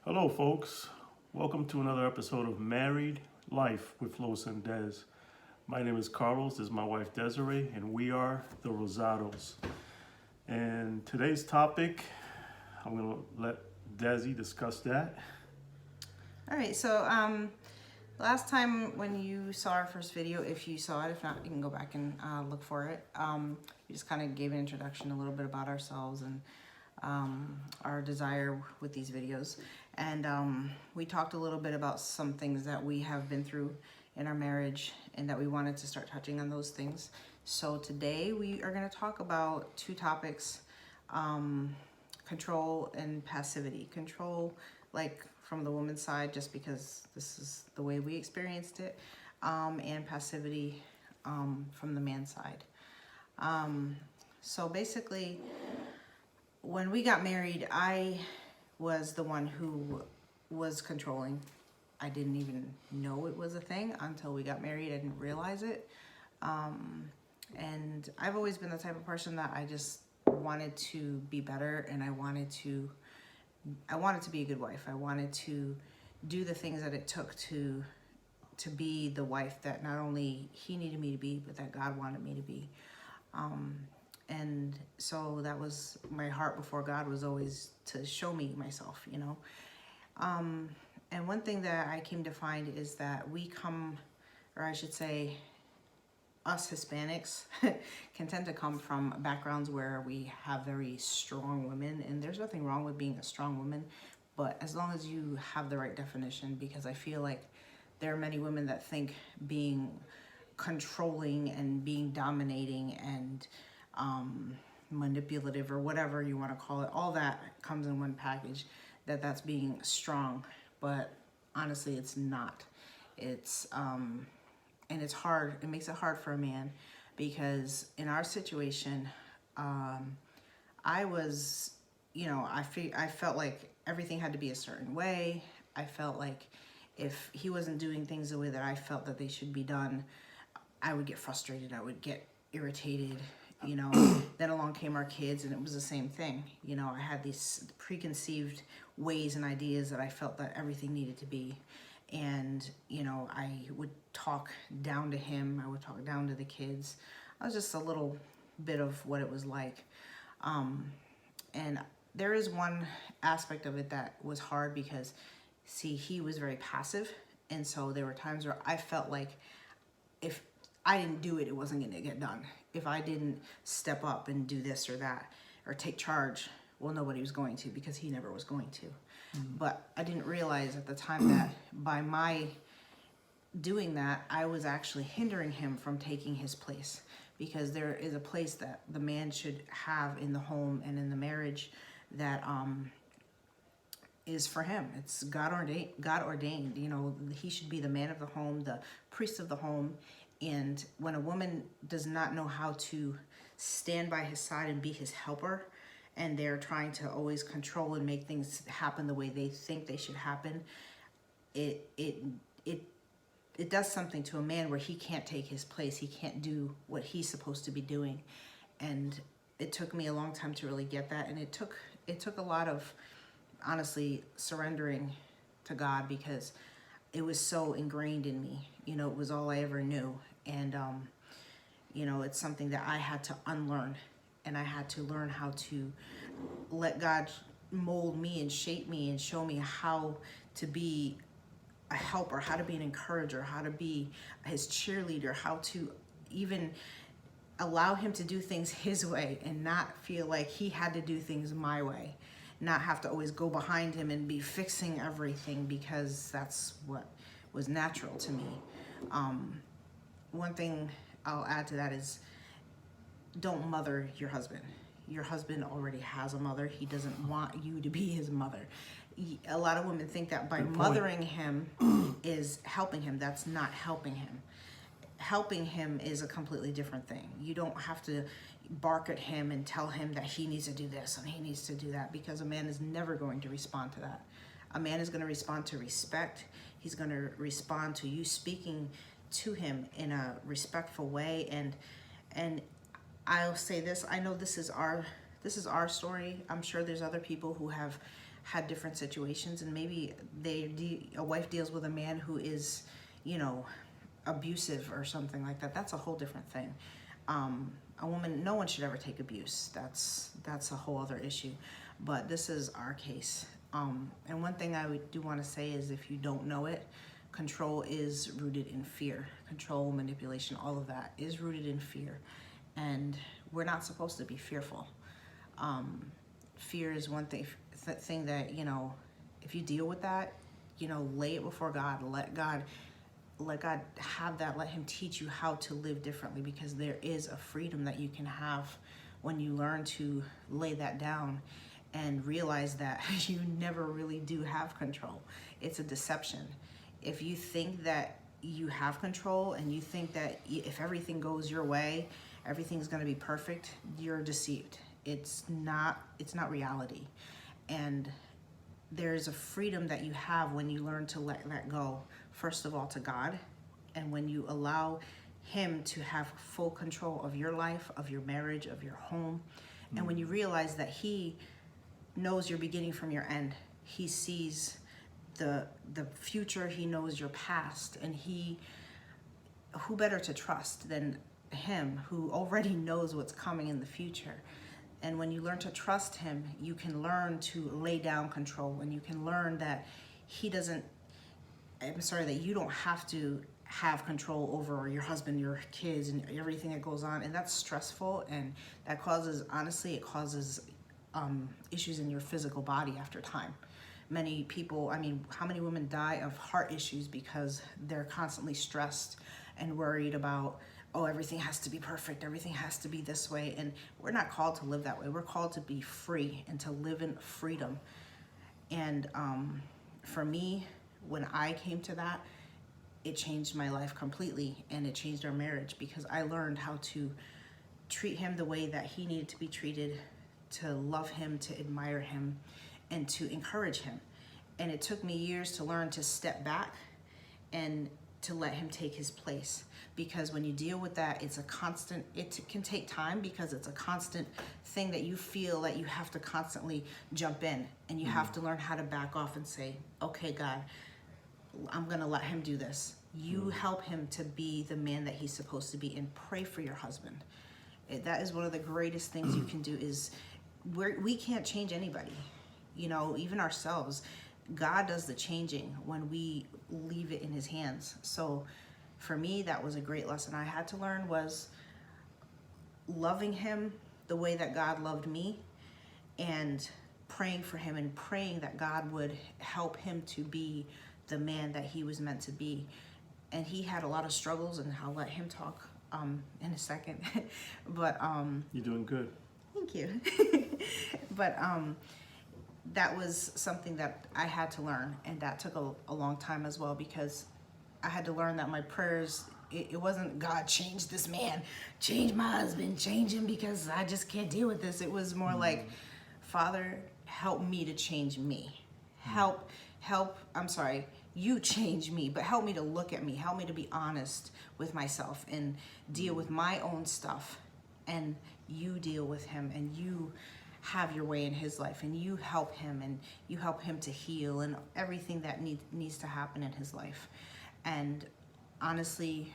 Hello, folks. Welcome to another episode of Married Life with Los and Des. My name is Carlos. This is my wife Desiree, and we are the Rosados. And today's topic, I'm going to let Desi discuss that. All right, so last time when you saw our first video, if you saw it, if not, you can go back and look for it. We just kind of gave an introduction, a little bit about ourselves and our desire with these videos. And we talked a little bit about some things that we have been through in our marriage and that we wanted to start touching on those things. So today we are going to talk about two topics, control and passivity. Control, like from the woman's side, just because this is the way we experienced it, and passivity from the man's side. So basically, when we got married, I was the one who was controlling. I didn't even know it was a thing until we got married. I didn't realize it. And I've always been the type of person that I just wanted to be better, and I wanted to be a good wife. I wanted to do the things that it took to be the wife that not only he needed me to be, but that God wanted me to be. And so that was my heart before God, was always to show me myself, you know. And one thing that I came to find is that we come, or I should say, us Hispanics can tend to come from backgrounds where we have very strong women, and there's nothing wrong with being a strong woman, but as long as you have the right definition, because I feel like there are many women that think being controlling and being dominating and manipulative, or whatever you want to call it, all that comes in one package, that's being strong. But honestly, it's not. It's and it's hard. It makes it hard for a man, because in our situation, I was, I felt like everything had to be a certain way. I felt like if he wasn't doing things the way that I felt that they should be done, I would get frustrated. I would get irritated. Then along came our kids, and it was the same thing. I had these preconceived ways and ideas that I felt that everything needed to be. And, I would talk down to him. I would talk down to the kids. I was just a little bit of what it was like. And there is one aspect of it that was hard, because, see, he was very passive. And so there were times where I felt like if I didn't do it, it wasn't going to get done. If I didn't step up and do this or that, or take charge, well, nobody was going to, because he never was going to. But I didn't realize at the time that by my doing that, I was actually hindering him from taking his place, because there is a place that the man should have in the home and in the marriage that is for him. It's God ordained. He should be the man of the home, the priest of the home. And when a woman does not know how to stand by his side and be his helper, and they're trying to always control and make things happen the way they think they should happen, it does something to a man where he can't take his place. He can't do what he's supposed to be doing. And it took me a long time to really get that. And it took a lot of, honestly, surrendering to God, because it was so ingrained in me. It was all I ever knew. And, it's something that I had to unlearn. And I had to learn how to let God mold me and shape me and show me how to be a helper, how to be an encourager, how to be his cheerleader, how to even allow him to do things his way and not feel like he had to do things my way, not have to always go behind him and be fixing everything, because that's what was natural to me. One thing I'll add to that is, don't mother your husband. Your husband already has a mother. He doesn't want you to be his mother. A lot of women think that by mothering him is helping him. That's not helping him. Helping him is a completely different thing. You don't have to bark at him and tell him that he needs to do this and he needs to do that, because a man is never going to respond to that. A man is going to respond to respect. He's going to respond to you speaking to him in a respectful way. And I'll say this, I know this is our story. I'm sure there's other people who have had different situations, and maybe a wife deals with a man who is, you know, abusive or something like that. That's a whole different thing. A woman, no one should ever take abuse. That's a whole other issue. But this is our case. And one thing I do want to say is, if you don't know it, control is rooted in fear. Control, manipulation, all of that is rooted in fear. And we're not supposed to be fearful. Fear is one thing that, you know, if you deal with that, you know, lay it before God. Let God have that. Let him teach you how to live differently, because there is a freedom that you can have when you learn to lay that down and realize that you never really do have control. It's a deception. If you think that you have control and you think that if everything goes your way, everything's going to be perfect, you're deceived. It's not reality. And there's a freedom that you have when you learn to let that go, first of all, to God. And when you allow him to have full control of your life, of your marriage, of your home. And when you realize that he knows your beginning from your end, he sees the future, he knows your past, and who better to trust than him, who already knows what's coming in the future. And when you learn to trust him, you can learn to lay down control, and you can learn that that you don't have to have control over your husband, your kids, and everything that goes on. And that's stressful, and that causes issues in your physical body after time. Many people, how many women die of heart issues because they're constantly stressed and worried about, oh, everything has to be perfect, everything has to be this way. And we're not called to live that way. We're called to be free and to live in freedom. And for me, when I came to that, it changed my life completely, and it changed our marriage, because I learned how to treat him the way that he needed to be treated, to love him, to admire him, and to encourage him. And it took me years to learn to step back and to let him take his place. Because when you deal with that, it can take time, because it's a constant thing that you feel that you have to constantly jump in, and you have to learn how to back off and say, okay, God, I'm going to let him do this. You help him to be the man that he's supposed to be, and pray for your husband. That is one of the greatest things you can do. Is we can't change anybody, you know, even ourselves. God does the changing when we leave it in his hands. So for me, that was a great lesson I had to learn, was loving him the way that God loved me, and praying for him, and praying that God would help him to be the man that he was meant to be. And he had a lot of struggles, and I'll let him talk in a second. But you're doing good. Thank you. But that was something that I had to learn, and that took a long time as well, because I had to learn that my prayers, it wasn't God, change this man, change my husband, change him, because I just can't deal with this. It was more like, Father, help me to change me. You change me, but help me to look at me. Help me to be honest with myself and deal with my own stuff. And you deal with him, and you have your way in his life, and you help him, and you help him to heal, and everything that needs to happen in his life. And honestly,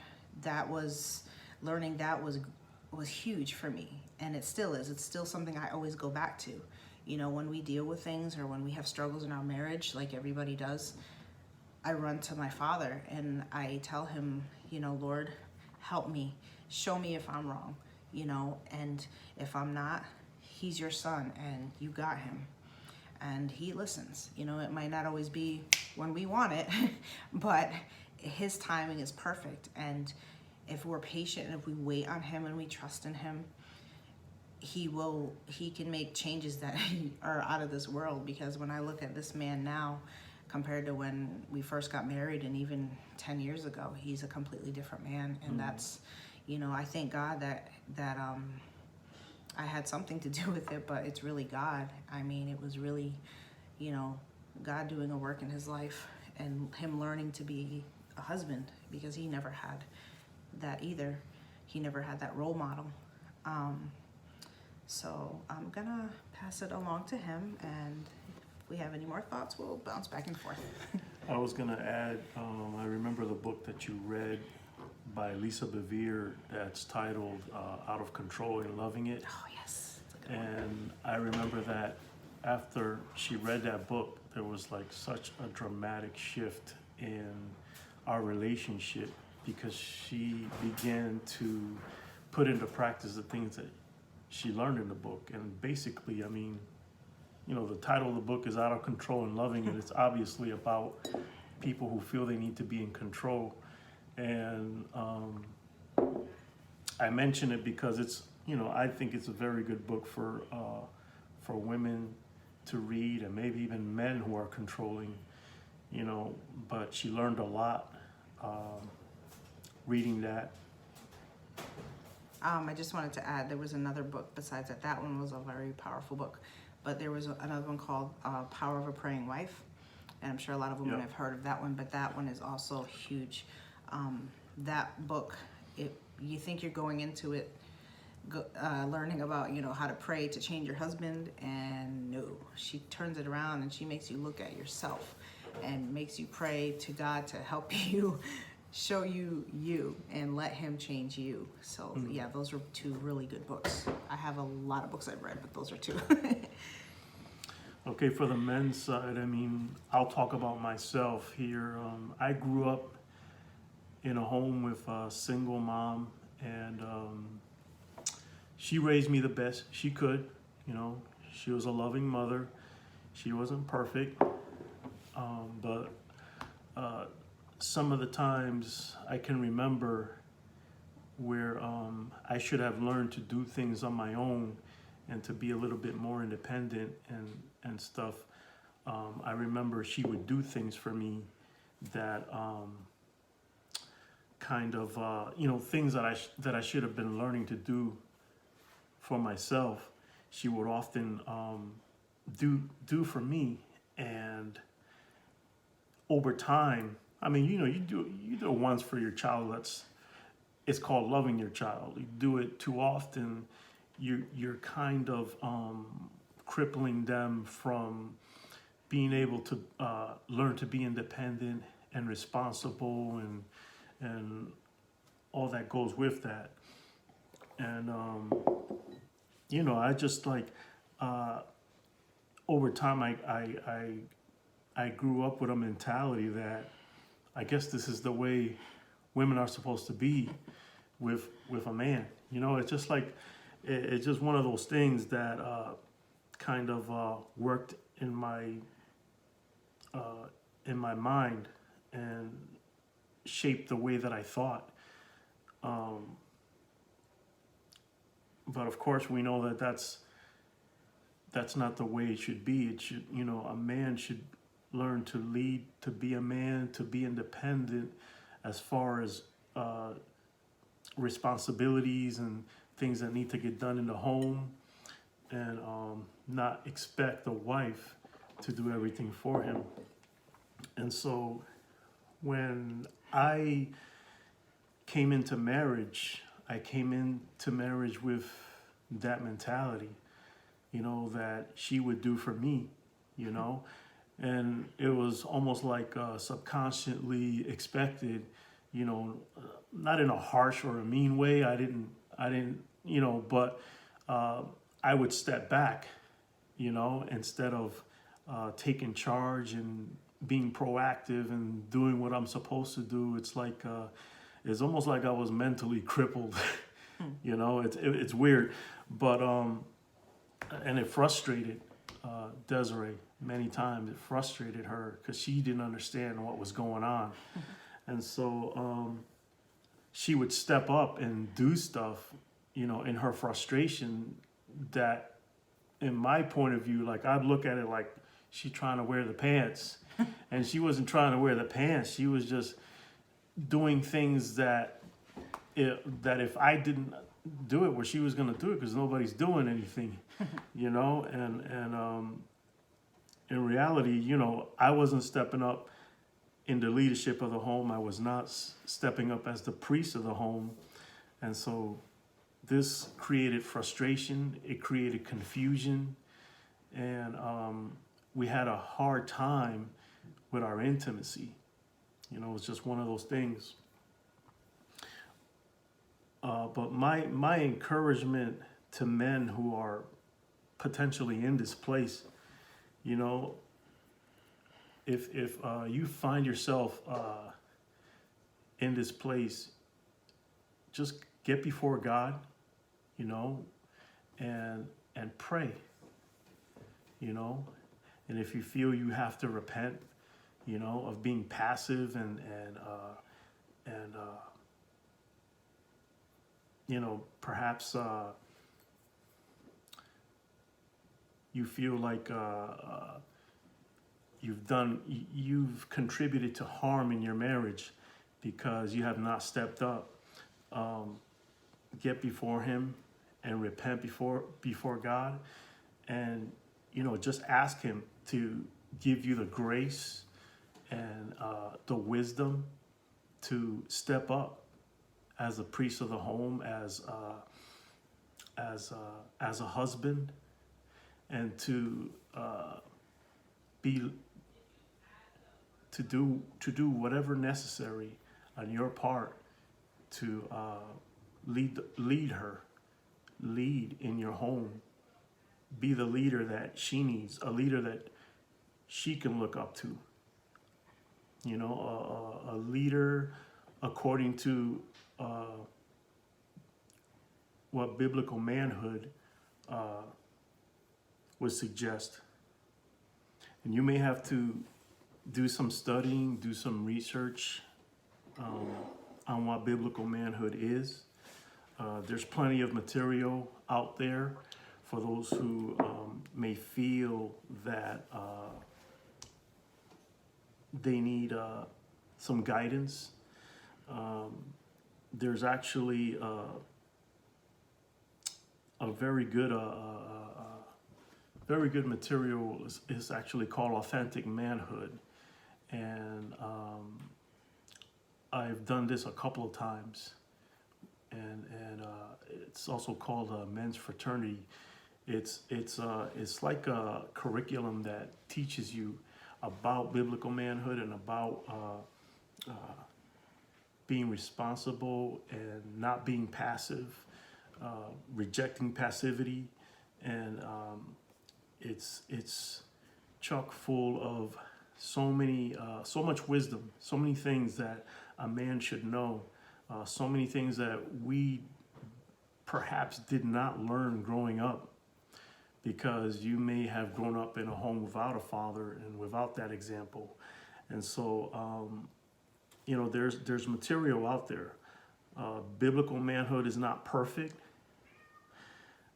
learning that was huge for me, and it still is. It's still something I always go back to. You know, when we deal with things, or when we have struggles in our marriage, like everybody does, I run to my Father and I tell him, you know, Lord, help me, show me if I'm wrong, you know, and if I'm not, he's your son and you got him. And he listens. You know, it might not always be when we want it, but his timing is perfect. And if we're patient, and if we wait on him and we trust in him, he can make changes that are out of this world. Because when I look at this man now, compared to when we first got married, and even 10 years ago, he's a completely different man. And that's, you know, I thank God that I had something to do with it, but it's really God. I mean, it was really, you know, God doing a work in his life, and him learning to be a husband, because he never had that either. He never had that role model. So I'm gonna pass it along to him, and we have any more thoughts, we'll bounce back and forth. I was gonna add, I remember the book that you read by Lisa Bevere that's titled Out of Control and Loving It. Oh, yes. It's a good one. And I remember that after she read that book, there was like such a dramatic shift in our relationship because she began to put into practice the things that she learned in the book. And basically, I mean, you know, the title of the book is Out of Control and Loving It. It's obviously about people who feel they need to be in control. And I mention it because it's, you know, I think it's a very good book for women to read, and maybe even men who are controlling, you know. But she learned a lot reading that. I just wanted to add, there was another book besides that. That one was a very powerful book. But there was another one called Power of a Praying Wife. And I'm sure a lot of women Yep. have heard of that one, but that one is also huge. That book, you think you're going into it learning about, you know, how to pray to change your husband, and no, she turns it around and she makes you look at yourself and makes you pray to God to help you, show you you, and let him change you. So yeah, those are two really good books. I have a lot of books I've read, but those are two. Okay, for the men's side, I mean, I'll talk about myself here. I grew up in a home with a single mom, and she raised me the best she could. You know, she was a loving mother. She wasn't perfect, but some of the times I can remember where I should have learned to do things on my own and to be a little bit more independent and stuff. I remember she would do things for me that kind of you know, things that I should have been learning to do for myself. She would often do for me, and over time, I mean, you know, you do it once for your child. It's called loving your child. You do it too often, you're kind of crippling them from being able to learn to be independent and responsible and all that goes with that. And you know, I just like over time I grew up with a mentality that I guess this is the way women are supposed to be with a man. You know, it's just like it's just one of those things that kind of worked in my mind and shaped the way that I thought. But of course, we know that that's not the way it should be. It should, you know, a man should learn to lead, to be a man, to be independent as far as responsibilities and things that need to get done in the home, and not expect the wife to do everything for him. And so when I came into marriage, I came into marriage with that mentality, you know, that she would do for me, you know. And it was almost like subconsciously expected, you know, not in a harsh or a mean way. I didn't, you know, but I would step back, you know, instead of taking charge and being proactive and doing what I'm supposed to do. It's like, it's almost like I was mentally crippled, you know. It's weird, but and it frustrated Desiree many times. It frustrated her because she didn't understand what was going on. And so she would step up and do stuff, you know, in her frustration that, in my point of view, like I'd look at it like she's trying to wear the pants. And she wasn't trying to wear the pants. She was just doing things that if I didn't do it, well, she was going to do it because nobody's doing anything, you know. And in reality, you know, I wasn't stepping up in the leadership of the home. I was not stepping up as the priest of the home. And so this created frustration. It created confusion. And we had a hard time with our intimacy. It's just one of those things. But my encouragement to men who are potentially in this place, if you find yourself in this place, just get before God, and pray, and if you feel you have to repent, of being passive and perhaps you feel like you've contributed to harm in your marriage because you have not stepped up. Get before Him and repent before God, and just ask Him to give you the grace and the wisdom to step up as a priest of the home, as a husband, and to do whatever necessary on your part to lead in your home. Be the leader that she needs, a leader that she can look up to. A leader according to what biblical manhood would suggest. And you may have to do some studying, do some research on what biblical manhood is. There's plenty of material out there for those who may feel that they need some guidance. There's actually a very good material is actually called Authentic Manhood, and I've done this a couple of times, and it's also called Men's Fraternity. It's like a curriculum that teaches you about biblical manhood and about being responsible and not being passive, rejecting passivity, and it's chock full of so much wisdom, so many things that a man should know, so many things that we perhaps did not learn growing up, because you may have grown up in a home without a father and without that example. And so, there's material out there. Biblical manhood is not perfect,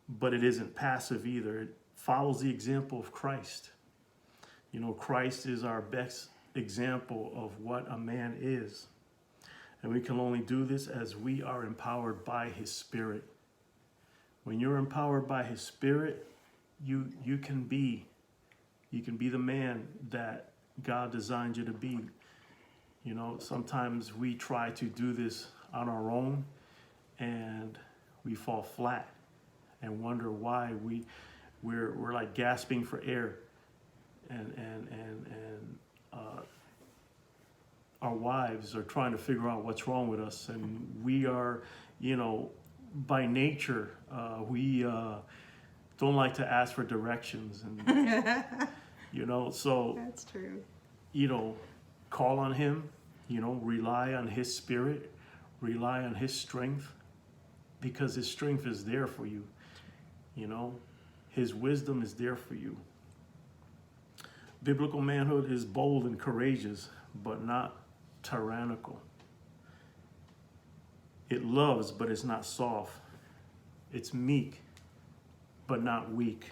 but it isn't passive either. It follows the example of Christ. Christ is our best example of what a man is. And we can only do this as we are empowered by His Spirit. When you're empowered by His Spirit, you can be the man that God designed you to be. Sometimes we try to do this on our own and we fall flat and wonder why we're like gasping for air, and our wives are trying to figure out what's wrong with us, and we are, by nature, we don't like to ask for directions, and so That's true. call on Him, rely on His Spirit, rely on His strength, because His strength is there for you. His wisdom is there for you. Biblical manhood is bold and courageous, but not tyrannical. It loves, but it's not soft. It's meek, but not weak.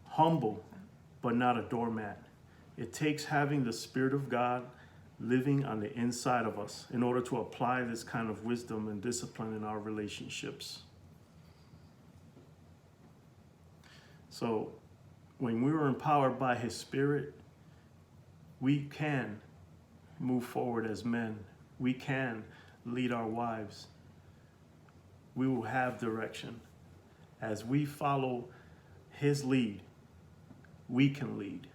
Humble, but not a doormat. It takes having the Spirit of God living on the inside of us in order to apply this kind of wisdom and discipline in our relationships. So when we were empowered by His Spirit, we can move forward as men. We can lead our wives. We will have direction. As we follow His lead, we can lead.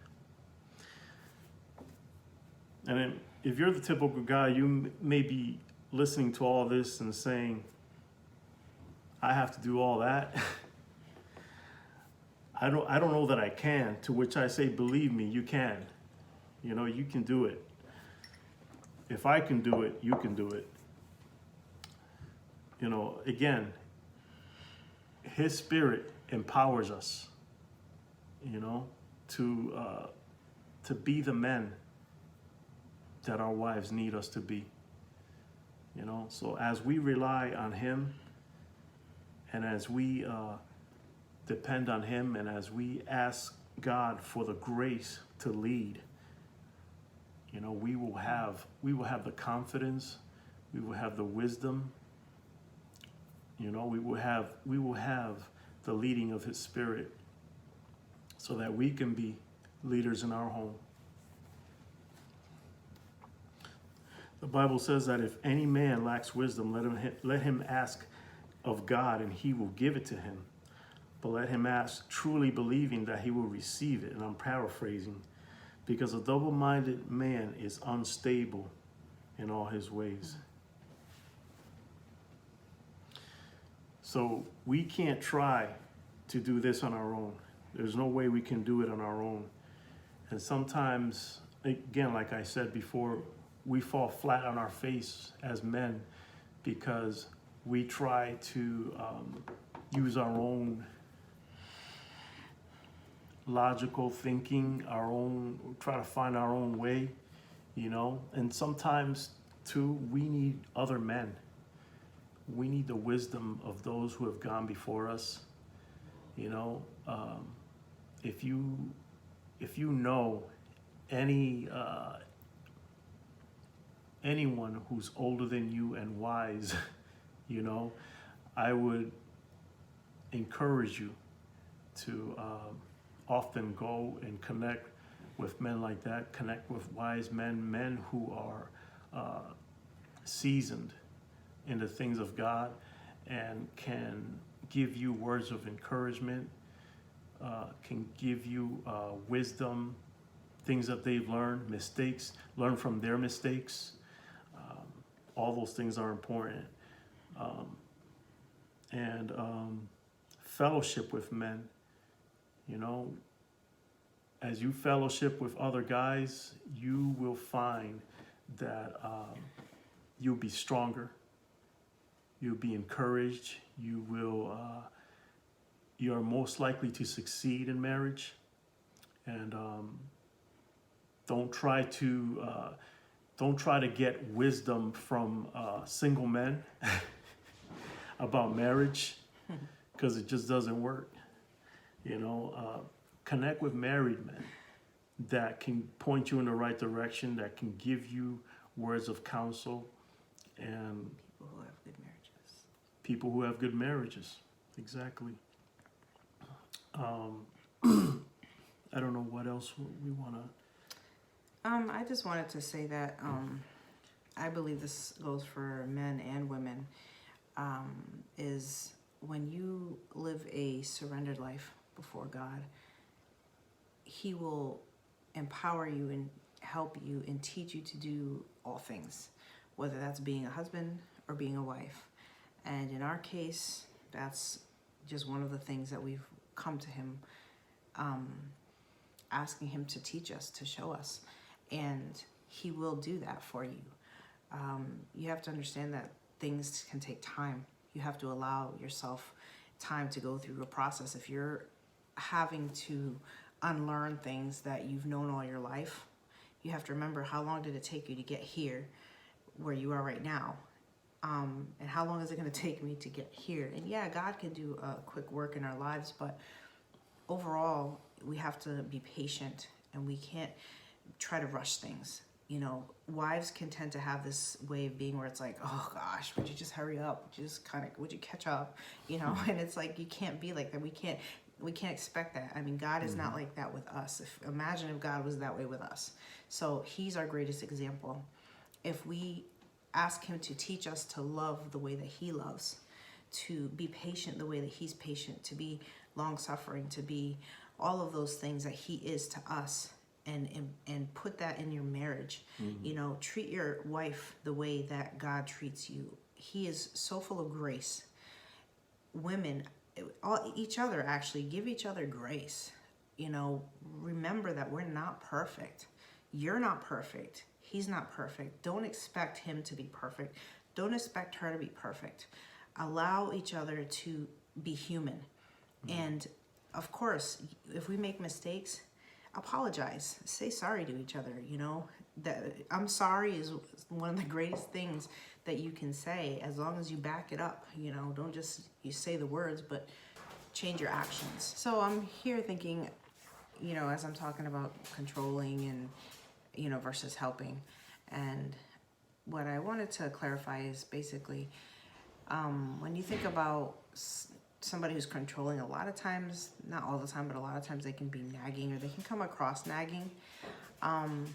And then if you're the typical guy, you may be listening to all this and saying, I have to do all that. I don't know that I can, to which I say, believe me, you can. You know, you can do it. If I can do it, you can do it. You know, again, his spirit empowers us, you know, to be the men that our wives need us to be. You know, so as we rely on him, and as we depend on him, and as we ask God for the grace to lead, you know, we will have the confidence, we will have the wisdom, you know, we will have the leading of his spirit, so that we can be leaders in our home. The Bible says that if any man lacks wisdom, let him ask of God, and he will give it to him. But let him ask, truly believing that he will receive it. And I'm paraphrasing, because a double-minded man is unstable in all his ways. So we can't try to do this on our own. There's no way we can do it on our own. And sometimes, again, like I said before, we fall flat on our face as men because we try to use our own logical thinking, try to find our own way, you know. And sometimes, too, we need other men. We need the wisdom of those who have gone before us, you know. If you know anyone who's older than you and wise, you know, I would encourage you to often go and connect with men like that, connect with wise men who are seasoned in the things of God and can give you words of encouragement, can give you wisdom, things that they've learned, mistakes, learn from their mistakes. All those things are important. And fellowship with men, you know, as you fellowship with other guys, you will find that you'll be stronger, you'll be encouraged, you're most likely to succeed in marriage. And don't try to get wisdom from single men about marriage, because it just doesn't work. You know, connect with married men that can point you in the right direction, that can give you words of counsel, and people who have good marriages. Exactly. I don't know what else we want to. I just wanted to say that I believe this goes for men and women, is when you live a surrendered life before God, he will empower you and help you and teach you to do all things, whether that's being a husband or being a wife. And in our case, that's just one of the things that we've come to him, asking him to teach us, to show us. And he will do that for you. You have to understand that things can take time. You have to allow yourself time to go through a process. If you're having to unlearn things that you've known all your life, you have to remember, how long did it take you to get here where you are right now? And how long is it going to take me to get here? And yeah, God can do a quick work in our lives, but overall, we have to be patient, and we can't try to rush things. You know, wives can tend to have this way of being where it's like, oh gosh, would you just hurry up? Would you catch up? You know, and it's like, you can't be like that. We can't expect that. I mean, God is not like that with us. Imagine if God was that way with us. So he's our greatest example. If we ask him to teach us to love the way that he loves, to be patient the way that he's patient, to be long-suffering, to be all of those things that he is to us, and put that in your marriage. You know, treat your wife the way that God treats you. He is so full of grace. Women, each other, actually give each other grace. You know, remember that we're not perfect. You're not perfect. He's not perfect. Don't expect him to be perfect. Don't expect her to be perfect. Allow each other to be human. And of course, if we make mistakes, apologize. Say sorry to each other. You know, that I'm sorry is one of the greatest things that you can say, as long as you back it up. You know, don't just you say the words, but change your actions. So I'm here thinking, you know, as I'm talking about controlling and, you know, versus helping. And what I wanted to clarify is basically, when you think about somebody who's controlling, a lot of times, not all the time, but a lot of times they can be nagging, or they can come across nagging. I'll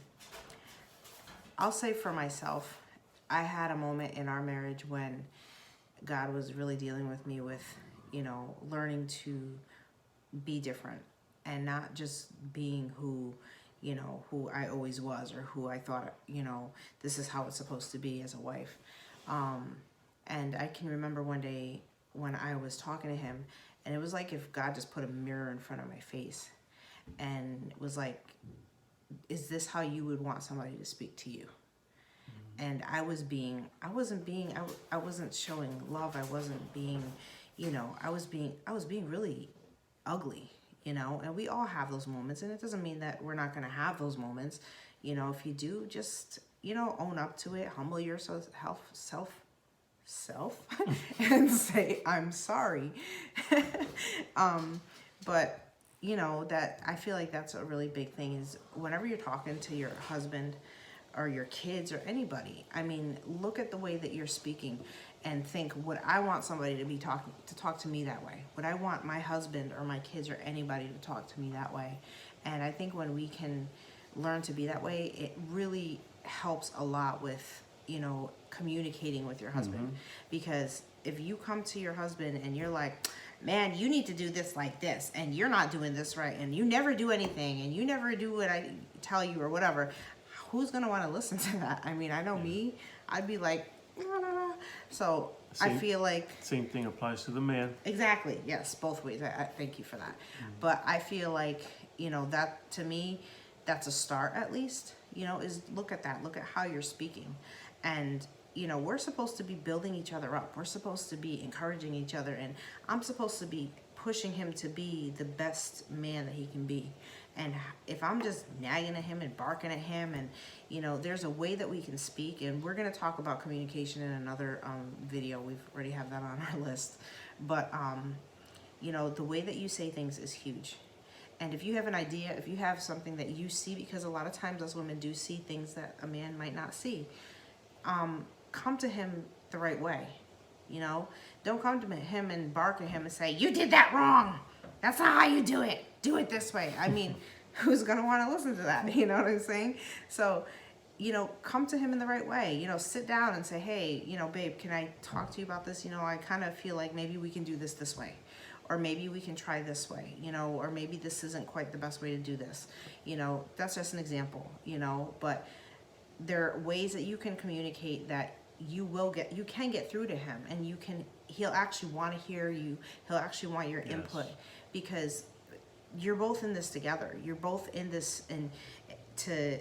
say for myself, I had a moment in our marriage when God was really dealing with me with, you know, learning to be different and not just being who, you know, who I always was, or who I thought, you know, this is how it's supposed to be as a wife. And I can remember one day when I was talking to him, and it was like if God just put a mirror in front of my face and it was like, is this how you would want somebody to speak to you? And I wasn't showing love. I wasn't being, you know, I was being really ugly, you know, and we all have those moments, and it doesn't mean that we're not going to have those moments. You know, if you do, just, you know, own up to it, humble yourself, and say, I'm sorry. But, you know, that I feel like that's a really big thing, is whenever you're talking to your husband or your kids or anybody, I mean, look at the way that you're speaking and think, would I want somebody to talk to me that way? Would I want my husband or my kids or anybody to talk to me that way? And I think when we can learn to be that way, it really helps a lot with, you know, communicating with your husband. Because if you come to your husband and you're like, man, you need to do this like this, and you're not doing this right, and you never do anything, and you never do what I tell you or whatever, who's going to want to listen to that? I mean, I know me, I'd be like, nah. So I feel like same thing applies to the man. Exactly. Yes, both ways. I thank you for that. But I feel like, you know, that to me, that's a start at least, you know, is look at that. Look at how you're speaking. And, you know, we're supposed to be building each other up. We're supposed to be encouraging each other. And I'm supposed to be pushing him to be the best man that he can be. And if I'm just nagging at him and barking at him, and, you know, there's a way that we can speak, and we're going to talk about communication in another video. We've already have that on our list. But, you know, the way that you say things is huge. And if you have an idea, if you have something that you see, because a lot of times us women do see things that a man might not see, come to him the right way. You know, don't come to him and bark at him and say, you did that wrong. That's not how you do it. Do it this way. I mean, who's going to want to listen to that? You know what I'm saying? So, you know, come to him in the right way. You know, sit down and say, hey, you know, babe, can I talk to you about this? You know, I kind of feel like maybe we can do this way. Or maybe we can try this way, you know, or maybe this isn't quite the best way to do this. You know, that's just an example, you know, but there are ways that you can communicate that you can get through to him, and he'll actually want to hear you. He'll actually want your input, because you're both in this together. You're both in this, and to,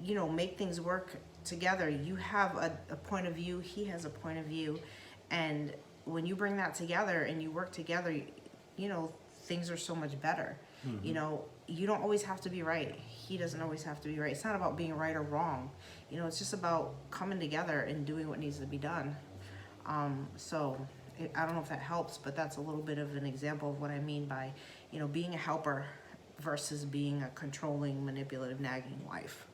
you know, make things work together. You have a point of view. He has a point of view. And when you bring that together and you work together, you know, things are so much better. You know, you don't always have to be right. He doesn't always have to be right. It's not about being right or wrong. You know, it's just about coming together and doing what needs to be done. I don't know if that helps, but that's a little bit of an example of what I mean by, you know, being a helper versus being a controlling, manipulative, nagging wife.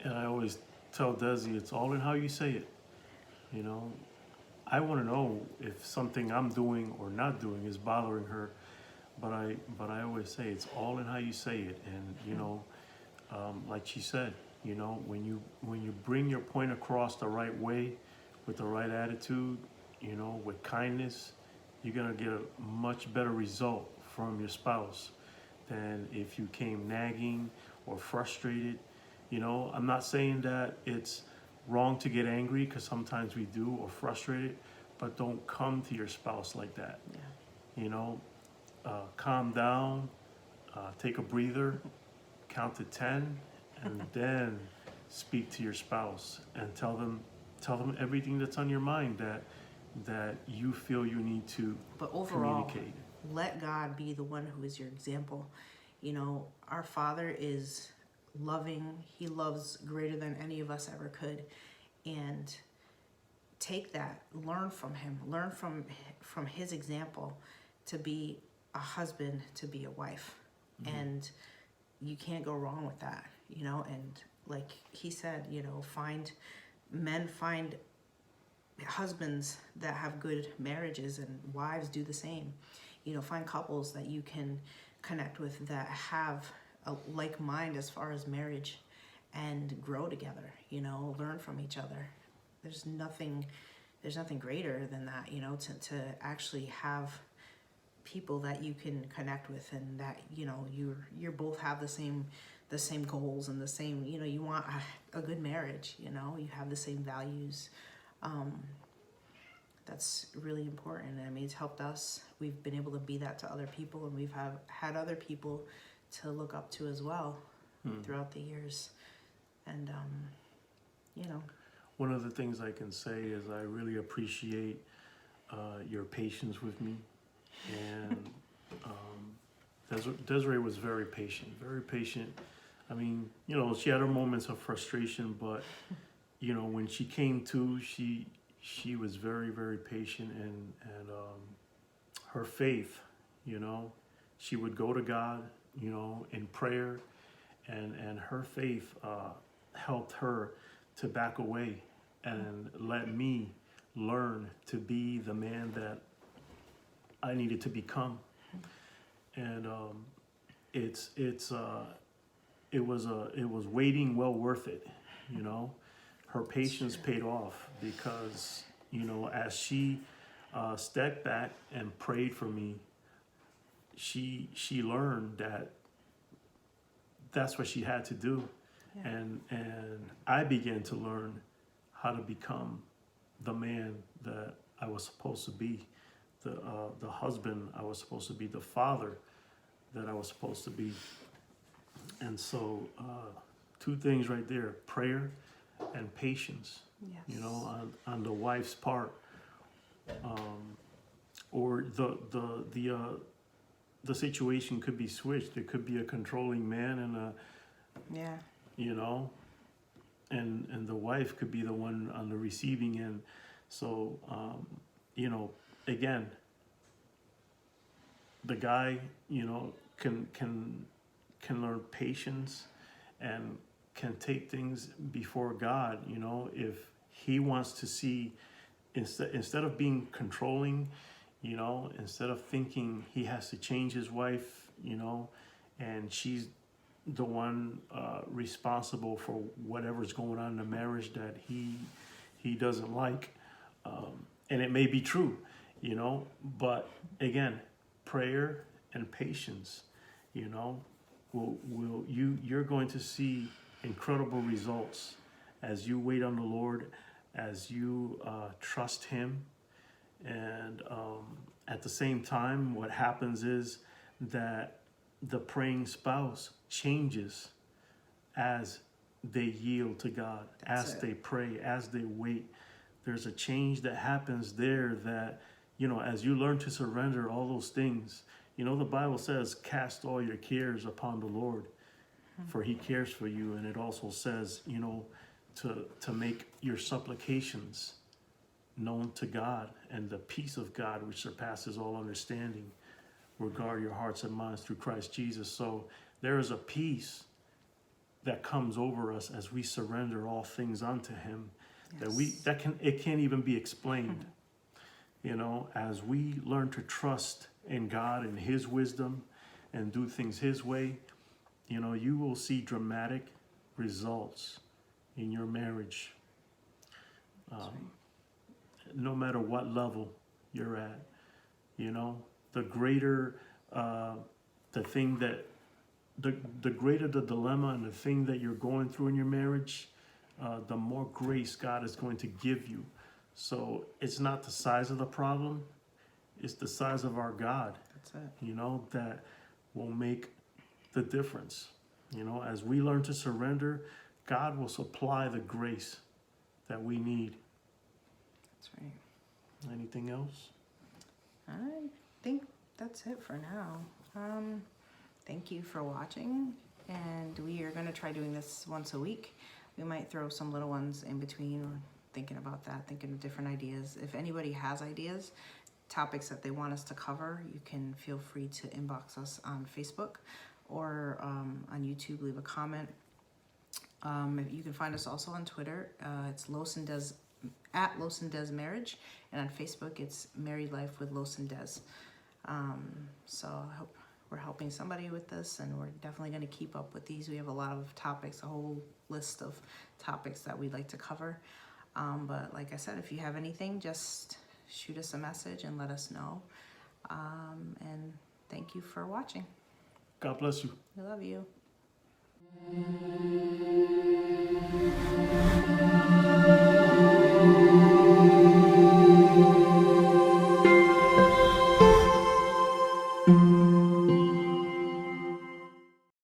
And I always tell Desi, it's all in how you say it. You know, I want to know if something I'm doing or not doing is bothering her, but I always say it's all in how you say it. And, you know, like she said, you know, when you bring your point across the right way, with the right attitude, you know, with kindness, you're gonna get a much better result from your spouse than if you came nagging or frustrated. You know, I'm not saying that it's wrong to get angry, because sometimes we do, or frustrated, but don't come to your spouse like that. Yeah. You know, calm down, take a breather, count to 10, and then speak to your spouse and tell them everything that's on your mind that you feel you need to But overall, communicate. let God be the one who is your example. You know, our Father is loving. He loves greater than any of us ever could. And take that, learn from him, learn from his example to be a husband, to be a wife. Mm-hmm. And you can't go wrong with that, you know. And like he said, you know, find husbands that have good marriages, and wives do the same. You know, find couples that you can connect with that have a like mind as far as marriage, and grow together, you know, learn from each other. There's nothing greater than that, you know, to actually have people that you can connect with, and that, you know, you're both have the same goals, and the same, you know, you want a good marriage, you know, you have the same values. That's really important. I mean, it's helped us. We've been able to be that to other people, and we've had other people to look up to as well throughout the years. And you know, One of the things I can say is I really appreciate your patience with me, and Desiree was very patient, very patient. I mean, you know, she had her moments of frustration, but you know, when she came to, she was very, very patient, and her faith, you know, she would go to God, you know, in prayer, and her faith helped her to back away and let me learn to be the man that I needed to become. And it was waiting well worth it, you know. Her patience paid off, because, you know, as she stepped back and prayed for me, she learned that that's what she had to do. yeah. And I began to learn how to become the man that I was supposed to be, the husband I was supposed to be, the father that I was supposed to be. And so, two things right there: prayer and patience. Yes. You know, on the wife's part, or the situation could be switched. It could be a controlling man and Yeah. you know, and the wife could be the one on the receiving end. So, you know, again, the guy, you know, can learn patience and can take things before God. You know, if he wants to see, instead of being controlling, you know, instead of thinking he has to change his wife, you know, and she's the one responsible for whatever's going on in the marriage that he doesn't like, and it may be true, you know, but again, prayer and patience, you know, you're going to see incredible results as you wait on the Lord, as you trust him. And at the same time, what happens is that the praying spouse changes as they yield to God, as they pray, as they wait. There's a change that happens there that, you know, as you learn to surrender all those things, you know, the Bible says, cast all your cares upon the Lord, for he cares for you. And it also says, you know, to make your supplications known to God, and the peace of God, which surpasses all understanding, will guard your hearts and minds through Christ Jesus. So there is a peace that comes over us as we surrender all things unto him, it can't even be explained. You know, as we learn to trust in God and his wisdom and do things his way, you know, you will see dramatic results in your marriage. No matter what level you're at, you know, the greater the thing that the greater the dilemma and the thing that you're going through in your marriage, the more grace God is going to give you. So it's not the size of the problem, it's the size of our God, That's it. that will make the difference. As we learn to surrender, God will supply the grace that we need. That's right. Anything else? I think that's it for now. Thank you for watching, and we are going to try doing this once a week. We might throw some little ones in between. We're thinking about that, thinking of different ideas. If anybody has ideas, topics that they want us to cover, you can feel free to inbox us on Facebook or on YouTube, leave a comment. You can find us also on Twitter. It's Los and Des, at Los and Des Marriage, and on Facebook it's Married Life with Los and Des. So I hope we're helping somebody with this, and we're definitely going to keep up with these. We have a lot of topics, a whole list of topics that we'd like to cover. But like I said, if you have anything, just shoot us a message and let us know. And thank you for watching. God bless you. We love you.